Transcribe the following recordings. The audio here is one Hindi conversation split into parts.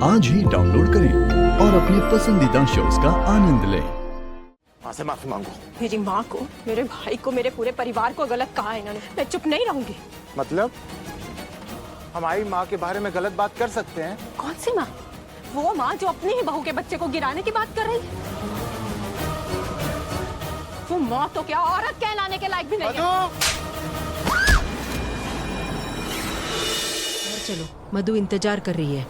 आज ही डाउनलोड करें और अपने पसंदीदा शोज का आनंद लें। माँ से माफी मांगो। मेरी माँ को, मेरे भाई को, मेरे पूरे परिवार को गलत कहा है इन्होंने। मैं चुप नहीं रहूंगी। मतलब हमारी माँ के बारे में गलत बात कर सकते हैं? कौन सी माँ? वो माँ जो अपनी ही बहू के बच्चे को गिराने की बात कर रही है। वो माँ तो क्या औरत कहलाने के लायक भी नहीं है। चलो, मधु इंतजार कर रही है।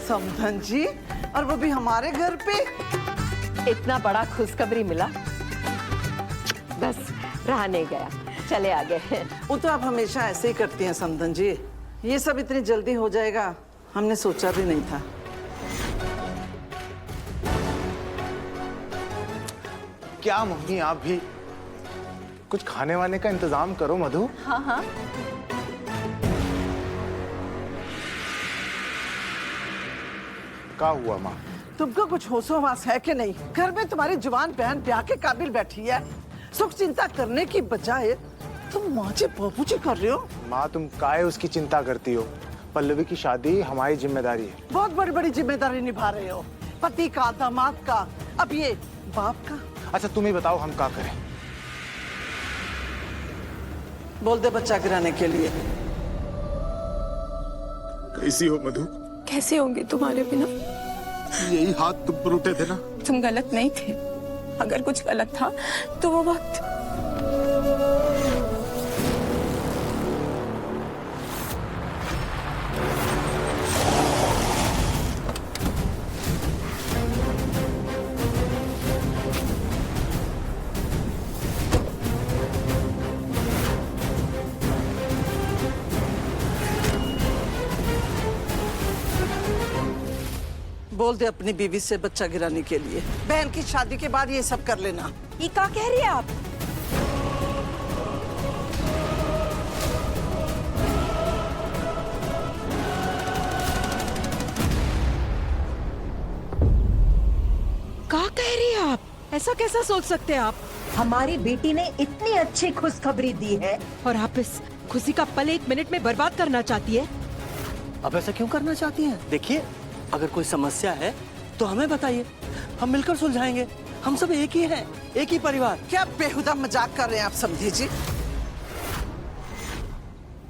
समधन जी, और वो भी हमारे घर पे। इतना बड़ा खुशखबरी मिला, बस रहा नहीं गया, चले आ गए। वो तो आप हमेशा ऐसे ही करती हैं समधन जी। ये सब इतनी जल्दी हो जाएगा हमने सोचा भी नहीं था। क्या मम्मी, आप भी कुछ खाने वाने का इंतजाम करो। मधु, हाँ हाँ, क्या हुआ माँ? तुमको कुछ होशो-हवास है कि नहीं? घर में तुम्हारी जवान बहन ब्याह के काबिल बैठी है, सुख चिंता करने की बजाय तुम माँ जी बाबू जी कर रहे हो। माँ, तुम काहे उसकी चिंता करती हो? पल्लवी की शादी हमारी जिम्मेदारी है। बहुत बड़ी बड़ी जिम्मेदारी निभा रहे हो, पति का, दामाद का, अब ये बाप का। अच्छा तुम ही बताओ हम क्या करें? बोल दे बच्चा गिराने के लिए। कैसी हो मधु? कैसे होंगे तुम्हारे बिना? यही हाथ तुम पर उठे थे ना? तुम गलत नहीं थे। अगर कुछ गलत था तो वो वक्त। बोल दे अपनी बीवी से बच्चा गिराने के लिए। बहन की शादी के बाद ये सब कर लेना। ये क्या कह रही है आप? क्या कह रही है आप? ऐसा कैसा सोच सकते हैं आप? हमारी बेटी ने इतनी अच्छी खुशखबरी दी है और आप इस खुशी का पल एक मिनट में बर्बाद करना चाहती है? अब ऐसा क्यों करना चाहती हैं? देखिए, अगर कोई समस्या है तो हमें बताइए, हम मिलकर सुलझाएंगे। हम सब एक ही हैं, एक ही परिवार। क्या बेहुदा मजाक कर रहे हैं आप समझी जी?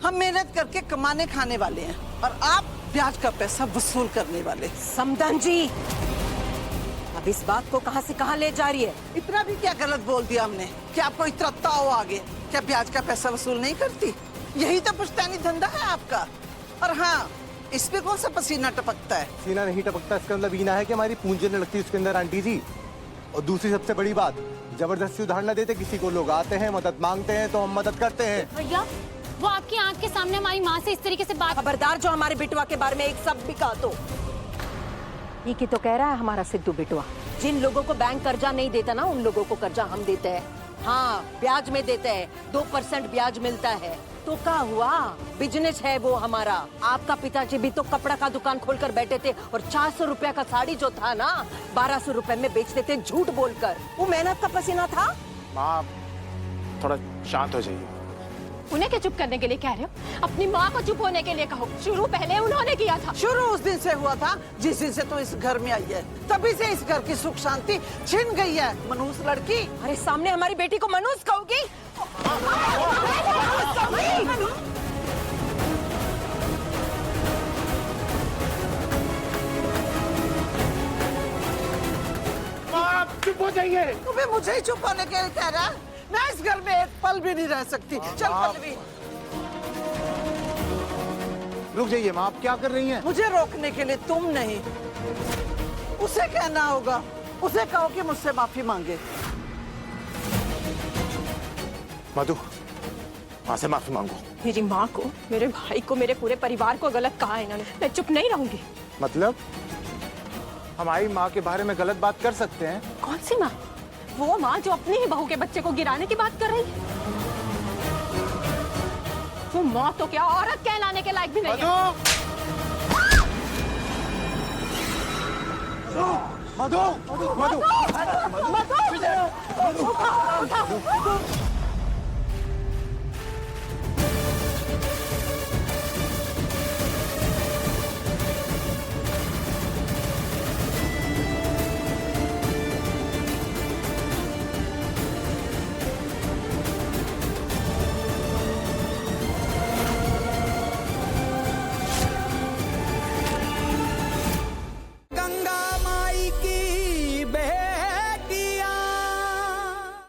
हम मेहनत करके कमाने खाने वाले हैं और आप ब्याज का पैसा वसूल करने वाले। समधन जी, अब इस बात को कहां से कहां ले जा रही है? इतना भी क्या गलत बोल दिया हमने कि आपको इतना ताव आ गया? क्या ब्याज का पैसा वसूल नहीं करती? यही तो पुश्तैनी धंधा है आपका। और हाँ, इस पे कौन सा पसीना टपकता है? सीना नहीं टपकता, इसका मतलब ईना है कि हमारी पूंजी न लगती उसके अंदर आंटी जी। और दूसरी सबसे बड़ी बात, जबरदस्ती उधार न देते किसी को। लोग आते हैं, मदद मांगते हैं तो हम मदद करते हैं। भैया, वो आपकी आंख के सामने हमारी माँ से इस तरीके से बात। खबरदार, जो हमारे बिटवा के बारे में एक शब्द भी कहा तो। ये की तो कह रहा है हमारा सिद्धू बिटवा। जिन लोगों को बैंक कर्जा नहीं देता ना, उन लोगों को कर्जा हम देते हैं। हाँ, ब्याज में देते हैं, 2% ब्याज मिलता है। तो क्या हुआ? बिजनेस है वो हमारा। आपका पिताजी भी तो कपड़ा का दुकान खोलकर बैठे थे और 400 रुपया का साड़ी जो था ना, 1200 रुपए में बेचते थे झूठ बोलकर। वो मेहनत का पसीना था। माँ, थोड़ा शांत हो जाइए। उन्हें क्या चुप करने के लिए कह रहे हो? अपनी माँ को चुप होने के लिए कहो। शुरू पहले उन्होंने किया था। शुरू उस दिन से हुआ था जिस दिन से तो इस घर में आई है। तभी से इस घर की सुख शांति छिन गई है। मनूस लड़की। अरे सामने हमारी बेटी को मनूस कहोगी? आप चुप हो जाइए। तुम्हें मुझे ही चुप होने के लिए कह रहा है? मैं इस घर में एक पल भी नहीं रह सकती। चल पल्लवी, रुक जाइए माँ, आप क्या कर रही हैं? मुझे रोकने के लिए तुम नहीं, उसे कहना होगा। उसे कहो कि मुझसे माफी मांगे। मधु, माँ से माफी मांगो। मेरी माँ को, मेरे भाई को, मेरे पूरे परिवार को गलत कहा है इन्होंने। मैं चुप नहीं रहूंगी। मतलब हमारी माँ के बारे में गलत बात कर सकते हैं? कौन सी माँ? वो माँ जो अपनी ही बहू के बच्चे को गिराने की बात कर रही है। वो माँ तो क्या औरत कहलाने के लायक भी नहीं है। मधु, मधु, मधु, मधु, मधु, मधु,